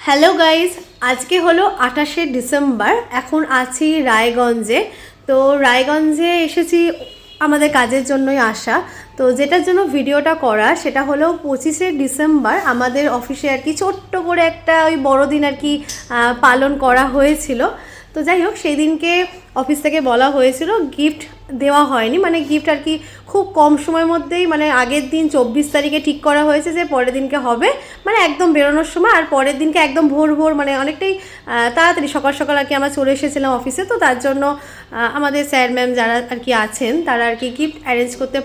Hello guys, আজকে হলো 28শে December. এখন আছি রায়গঞ্জে। তো রায়গঞ্জে এসেছি আমাদের কাজের জন্যই আসা। তো যেটার জন্য ভিডিওটা করা সেটা হলো 25শে ডিসেম্বর আমাদের অফিসে আর কি ছোট্ট করে একটা ওই বড়দিন আর কি পালন করা হয়েছিল। তো যাই হোক, সেই দিনকে অফিস থেকে বলা হয়েছিল গিফট দেওয়া হয়নি, মানে গিফট আর কি খুব কম সময়ের মধ্যেই, মানে আগের দিন 24 তারিখে ঠিক করা হয়েছে যে পরের দিনকে হবে, মানে একদম বেরোনোর সময়, আর পরের দিনকে একদম ভোর ভোর, মানে অনেকটাই তাড়াতাড়ি সকাল সকাল আর কি আমরা চলে এসেছিলাম অফিসে। তো তার জন্য আমাদের স্যার ম্যাম যারা আর কি আছেন তারা আর কি গিফট অ্যারেঞ্জ করতে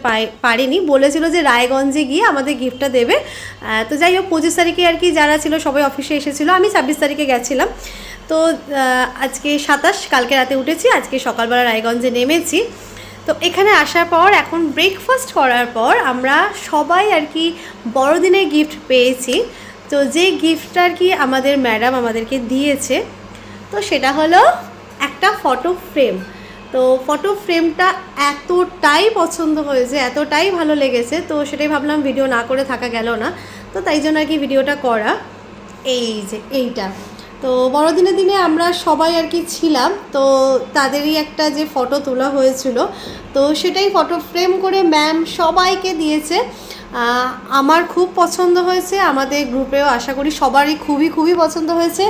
পারেনি, বলেছিল যে রায়গঞ্জে গিয়ে আমাদের গিফটটা দেবে। তো যাই হোক, 25 তারিখে আর কি যারা ছিল সবাই অফিসে এসেছিলো, আমি 26 তারিখে গেছিলাম। তো আজকে 27, কালকে রাতে উঠেছি, আজকে সকালবেলা রায়গঞ্জে নেমেছি। তো এখানে আসার পর এখন ব্রেকফাস্ট করার পর আমরা সবাই আর কি বড়দিনের গিফট পেয়েছি। তো যে গিফটটা আর কি আমাদের ম্যাডাম আমাদেরকে দিয়েছে, তো সেটা হলো একটা ফটো ফ্রেম। তো ফটো ফ্রেমটা এতটাই পছন্দ হয়েছে, এতটাই ভালো লেগেছে, তো সেটাই ভাবলাম ভিডিও না করে থাকা গেল না। তো তাই জন্য আর কি ভিডিওটা করা। এই যে এইটা, তো বড়দিনের দিনে আমরা সবাই আর কি ছিলাম, তো তাদেরই একটা যে ফটো তোলা হয়েছিল, তো সেটাই ফটো ফ্রেম করে ম্যাম সবাইকে দিয়েছে। আমার খুব পছন্দ হয়েছে, আমাদের গ্রুপেও আশা করি সবারই খুবই খুবই পছন্দ হয়েছে।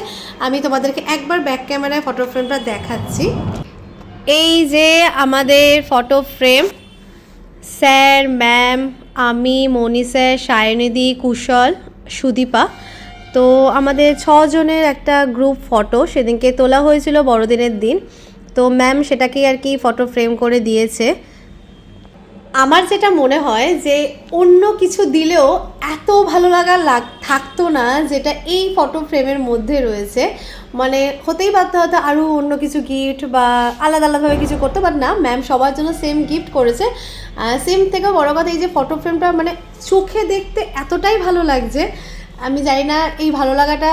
আমি তোমাদেরকে একবার ব্যাক ক্যামেরায় ফটো ফ্রেমটা দেখাচ্ছি। এই যে আমাদের ফটো ফ্রেম, স্যার, ম্যাম, আমি, মনি স্যার, সায়নিধি, কুশল, সুদীপা, তো আমাদের 6 জনের একটা গ্রুপ ফটো সেদিনকে তোলা হয়েছিল বড়দিনের দিন। তো ম্যাম সেটাকেই আর কি ফটো ফ্রেম করে দিয়েছে। আমার যেটা মনে হয় যে অন্য কিছু দিলেও এত ভালো লাগা থাকতো না যেটা এই ফটো ফ্রেমের মধ্যে রয়েছে। মানে হতেই পারতো হয়তো আরও অন্য কিছু গিফট বা আলাদা আলাদাভাবে কিছু করতো, বাট না, ম্যাম সবার জন্য সেম গিফট করেছে। সেম থেকেও বড় কথা, এই যে ফটো ফ্রেমটা মানে চোখে দেখতে এতটাই ভালো লাগছে, আমি জানি না এই ভালো লাগাটা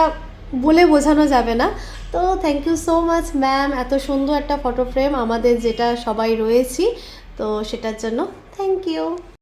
বলে বোঝানো যাবে না। তো thank you so much ma'am, এত সুন্দর একটা ফটো ফ্রেম আমাদের যেটা সবাই রয়েছি, তো সেটার জন্য থ্যাংক ইউ।